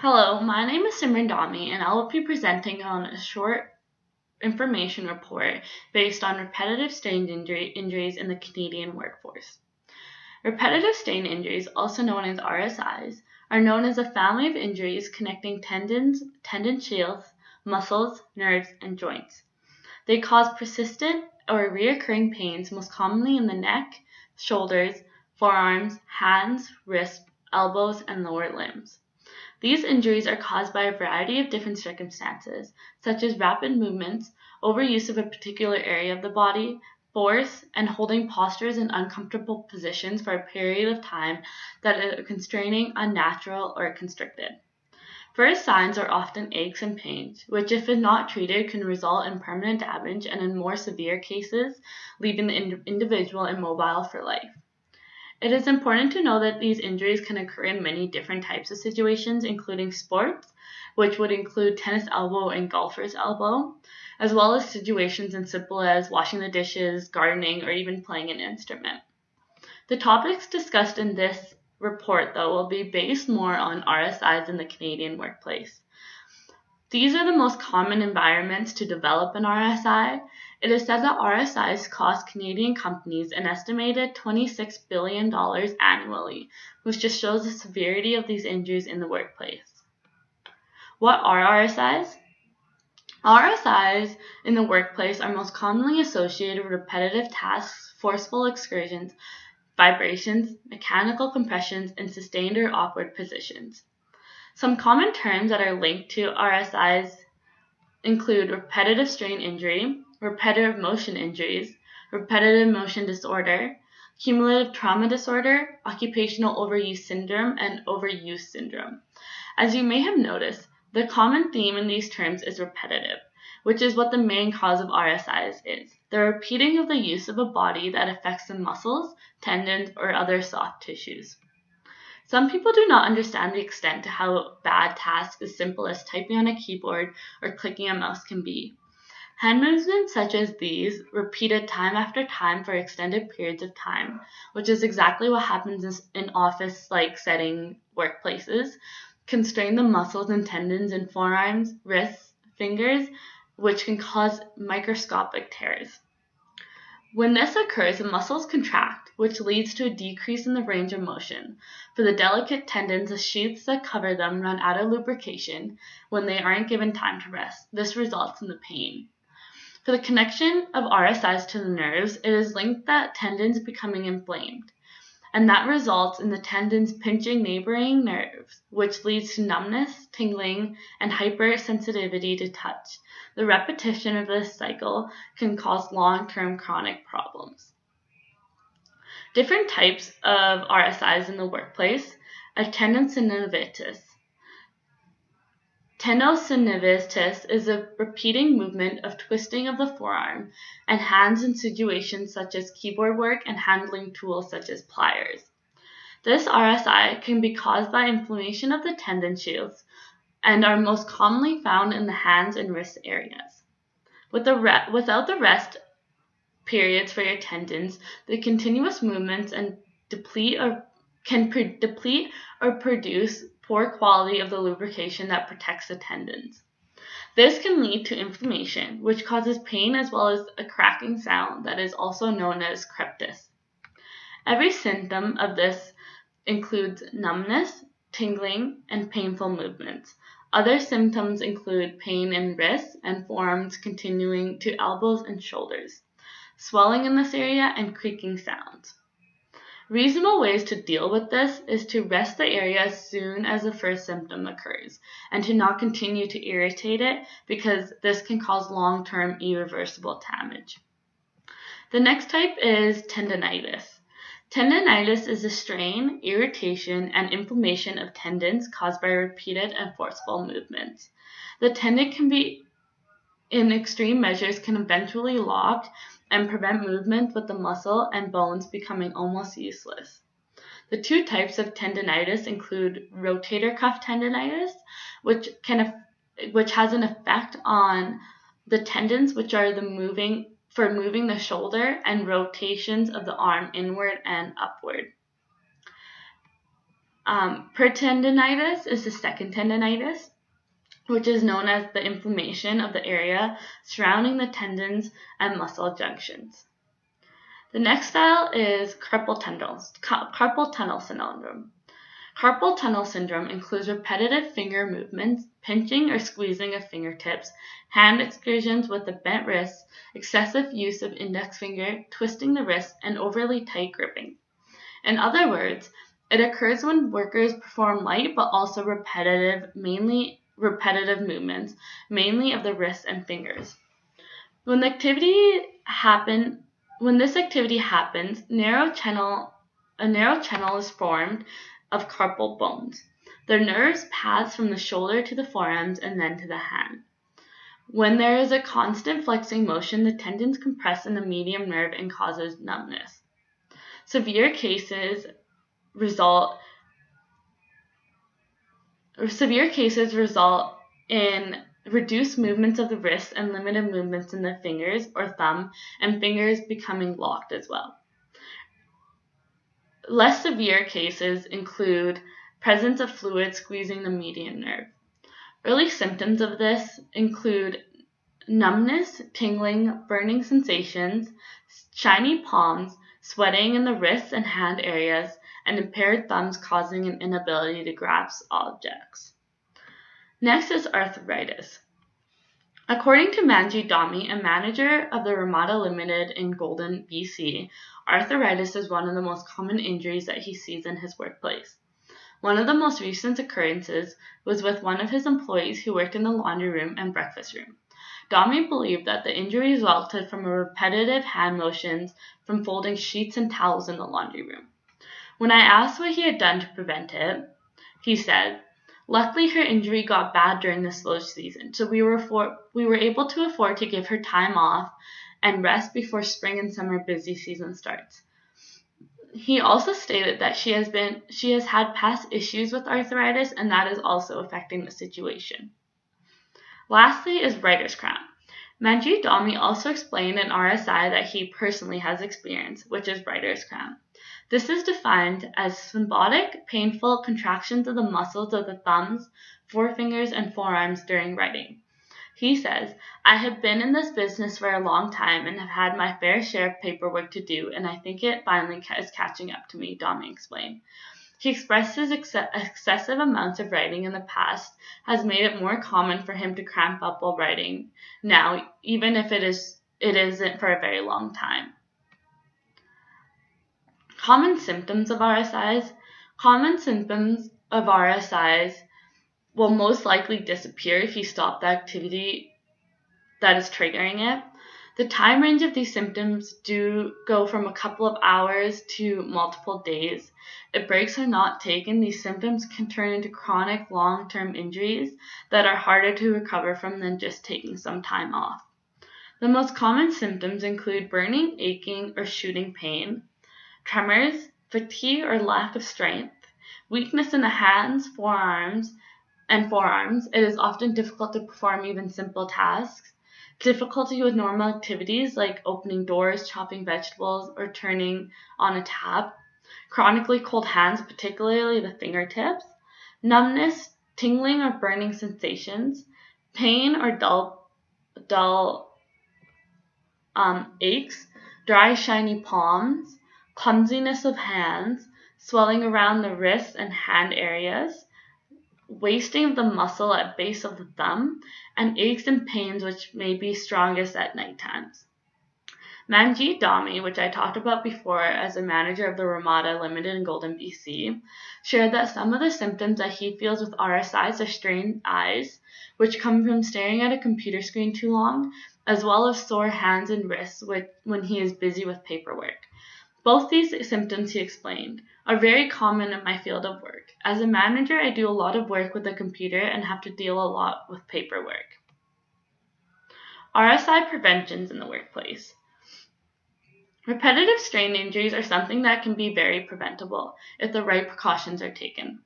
Hello, my name is Simran Dami, and I will be presenting on a short information report based on repetitive strain injuries in the Canadian workforce. Repetitive strain injuries, also known as RSIs, are known as a family of injuries connecting tendons, tendon shields, muscles, nerves, and joints. They cause persistent or recurring pains, most commonly in the neck, shoulders, forearms, hands, wrists, elbows, and lower limbs. These injuries are caused by a variety of different circumstances, such as rapid movements, overuse of a particular area of the body, force, and holding postures in uncomfortable positions for a period of time that are constraining, unnatural, or constricted. First signs are often aches and pains, which, if not treated, can result in permanent damage and, in more severe cases, leaving the individual immobile for life. It is important to know that these injuries can occur in many different types of situations, including sports, which would include tennis elbow and golfer's elbow, as well as situations as simple as washing the dishes, gardening, or even playing an instrument. The topics discussed in this report, though, will be based more on RSIs in the Canadian workplace. These are the most common environments to develop an RSI. It is said that RSIs cost Canadian companies an estimated $26 billion annually, which just shows the severity of these injuries in the workplace. What are RSIs? RSIs in the workplace are most commonly associated with repetitive tasks, forceful excursions, vibrations, mechanical compressions, and sustained or awkward positions. Some common terms that are linked to RSIs include repetitive strain injury, repetitive motion injuries, repetitive motion disorder, cumulative trauma disorder, occupational overuse syndrome, and overuse syndrome. As you may have noticed, the common theme in these terms is repetitive, which is what the main cause of RSIs is: the repeating of the use of a body that affects the muscles, tendons, or other soft tissues. Some people do not understand the extent to how bad tasks as simple as typing on a keyboard or clicking a mouse can be. Hand movements such as these, repeated time after time for extended periods of time, which is exactly what happens in office-like setting workplaces, can strain the muscles and tendons in forearms, wrists, fingers, which can cause microscopic tears. When this occurs, the muscles contract, which leads to a decrease in the range of motion. For the delicate tendons, the sheaths that cover them run out of lubrication when they aren't given time to rest. This results in the pain. For the connection of RSIs to the nerves, it is linked that tendons becoming inflamed, and that results in the tendons pinching neighboring nerves, which leads to numbness, tingling, and hypersensitivity to touch. The repetition of this cycle can cause long-term chronic problems. Different types of RSIs in the workplace are tendinosynovitis. Tendinosynovitis is a repeating movement of twisting of the forearm and hands in situations such as keyboard work and handling tools such as pliers. This RSI can be caused by inflammation of the tendon shields and are most commonly found in the hands and wrist areas. Without the rest periods for your tendons, the continuous movements and can deplete or produce poor quality of the lubrication that protects the tendons. This can lead to inflammation, which causes pain as well as a cracking sound that is also known as crepitus. Every symptom of this includes numbness, tingling, and painful movements. Other symptoms include pain in wrists and forearms continuing to elbows and shoulders, swelling in this area, and creaking sounds. Reasonable ways to deal with this is to rest the area as soon as the first symptom occurs and to not continue to irritate it, because this can cause long-term irreversible damage. The next type is tendinitis. Tendinitis is a strain, irritation, and inflammation of tendons caused by repeated and forceful movements. The tendon can be, in extreme measures, can eventually lock and prevent movement, with the muscle and bones becoming almost useless. The two types of tendinitis include rotator cuff tendinitis, which has an effect on the tendons, which are moving the shoulder and rotations of the arm inward and upward. Pretendinitis is the second tendinitis, which is known as the inflammation of the area surrounding the tendons and muscle junctions. The next style is carpal tunnel syndrome. Carpal tunnel syndrome includes repetitive finger movements, pinching or squeezing of fingertips, hand exertions with a bent wrist, excessive use of index finger, twisting the wrist, and overly tight gripping. In other words, it occurs when workers perform light but also repetitive movements, mainly of the wrists and fingers. When this activity happens, a narrow channel is formed of carpal bones. The nerves pass from the shoulder to the forearms and then to the hand. When there is a constant flexing motion, the tendons compress in the median nerve and causes numbness. Severe cases result in reduced movements of the wrist and limited movements in the fingers or thumb, and fingers becoming locked as well. Less severe cases include presence of fluid squeezing the median nerve. Early symptoms of this include numbness, tingling, burning sensations, shiny palms, sweating in the wrists and hand areas, and impaired thumbs causing an inability to grasp objects. Next is arthritis. According to Manji Dhami, a manager of the Ramada Limited in Golden, BC, arthritis is one of the most common injuries that he sees in his workplace. One of the most recent occurrences was with one of his employees who worked in the laundry room and breakfast room. Dhami believed that the injury resulted from repetitive hand motions from folding sheets and towels in the laundry room. When I asked what he had done to prevent it, he said, "Luckily, her injury got bad during the slow season, so we were able to afford to give her time off and rest before spring and summer busy season starts." He also stated that she has had past issues with arthritis, and that is also affecting the situation. Lastly is writer's cramp. Manji Dhami also explained in RSI that he personally has experienced, which is writer's cramp. This is defined as spasmodic, painful contractions of the muscles of the thumbs, forefingers, and forearms during writing. He says, "I have been in this business for a long time and have had my fair share of paperwork to do, and I think it finally is catching up to me," Dhami explained. He expressed his excessive amounts of writing in the past has made it more common for him to cramp up while writing now, even if it isn't for a very long time. Common symptoms of RSIs. Common symptoms of RSIs will most likely disappear if you stop the activity that is triggering it. The time range of these symptoms do go from a couple of hours to multiple days. If breaks are not taken, these symptoms can turn into chronic long-term injuries that are harder to recover from than just taking some time off. The most common symptoms include burning, aching, or shooting pain, tremors, fatigue or lack of strength, weakness in the hands, forearms. It is often difficult to perform even simple tasks, difficulty with normal activities like opening doors, chopping vegetables, or turning on a tap, chronically cold hands, particularly the fingertips, numbness, tingling or burning sensations, pain or dull aches, dry, shiny palms, clumsiness of hands, swelling around the wrists and hand areas, wasting of the muscle at base of the thumb, and aches and pains which may be strongest at night times. Manji Dhami, which I talked about before as a manager of the Ramada Limited in Golden, BC, shared that some of the symptoms that he feels with RSIs are strained eyes, which come from staring at a computer screen too long, as well as sore hands and wrists when he is busy with paperwork. Both these symptoms, he explained, are very common in my field of work. As a manager, I do a lot of work with the computer and have to deal a lot with paperwork. RSI preventions in the workplace. Repetitive strain injuries are something that can be very preventable if the right precautions are taken.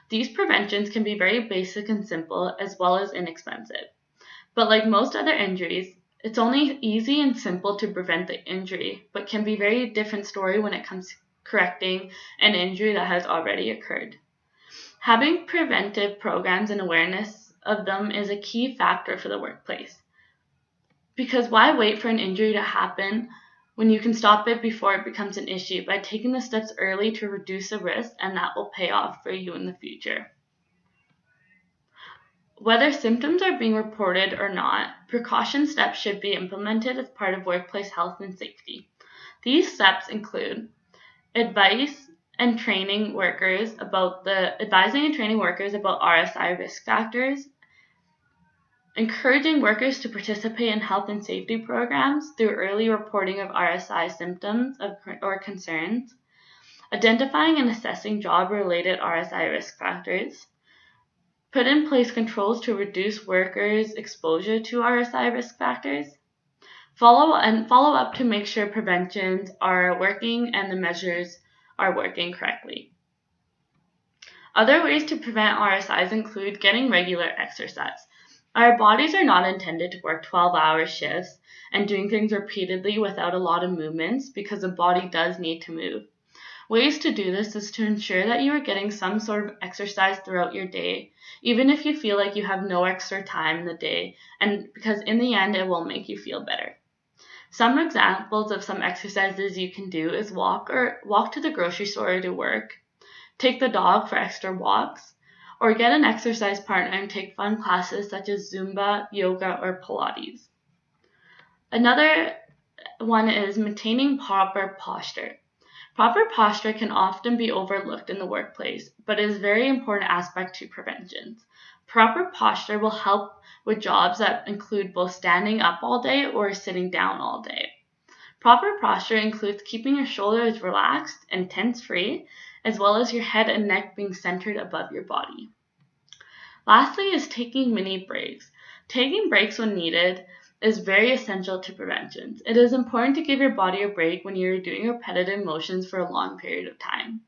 These preventions can be very basic and simple as well as inexpensive. But like most other injuries, it's only easy and simple to prevent the injury, but can be a very different story when it comes to correcting an injury that has already occurred. Having preventive programs and awareness of them is a key factor for the workplace. Because why wait for an injury to happen when you can stop it before it becomes an issue by taking the steps early to reduce the risk, and that will pay off for you in the future. Whether symptoms are being reported or not, precaution steps should be implemented as part of workplace health and safety. These steps include advising and training workers about RSI risk factors, encouraging workers to participate in health and safety programs through early reporting of RSI symptoms or concerns, identifying and assessing job-related RSI risk factors, put in place controls to reduce workers' exposure to RSI risk factors, follow up to make sure preventions are working and the measures are working correctly. Other ways to prevent RSIs include getting regular exercise. Our bodies are not intended to work 12-hour shifts and doing things repeatedly without a lot of movements, because the body does need to move. Ways to do this is to ensure that you are getting some sort of exercise throughout your day, even if you feel like you have no extra time in the day, and because in the end it will make you feel better. Some examples of some exercises you can do is walk to the grocery store or to work, take the dog for extra walks, or get an exercise partner and take fun classes such as Zumba, yoga, or Pilates. Another one is maintaining proper posture. Proper posture can often be overlooked in the workplace, but is a very important aspect to preventions. Proper posture will help with jobs that include both standing up all day or sitting down all day. Proper posture includes keeping your shoulders relaxed and tense-free, as well as your head and neck being centered above your body. Lastly is taking mini breaks. Taking breaks when needed is very essential to preventions. It is important to give your body a break when you're doing repetitive motions for a long period of time.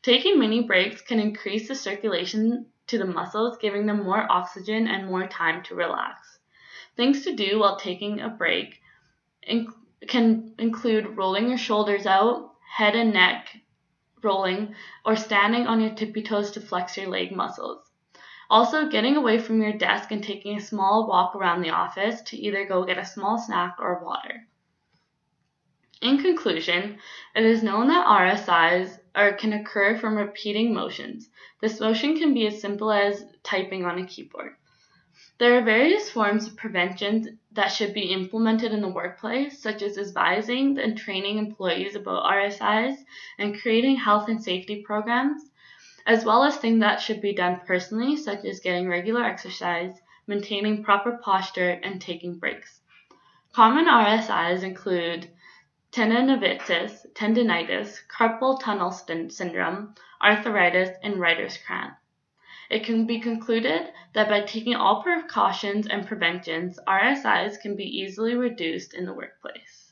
Taking mini breaks can increase the circulation to the muscles, giving them more oxygen and more time to relax. Things to do while taking a break can include rolling your shoulders out, head and neck rolling, or standing on your tippy toes to flex your leg muscles. Also, getting away from your desk and taking a small walk around the office to either go get a small snack or water. In conclusion, it is known that RSIs can occur from repeating motions. This motion can be as simple as typing on a keyboard. There are various forms of prevention that should be implemented in the workplace, such as advising and training employees about RSIs and creating health and safety programs, as well as things that should be done personally, such as getting regular exercise, maintaining proper posture, and taking breaks. Common RSIs include tendinitis, carpal tunnel syndrome, arthritis, and writer's cramp. It can be concluded that by taking all precautions and preventions, RSIs can be easily reduced in the workplace.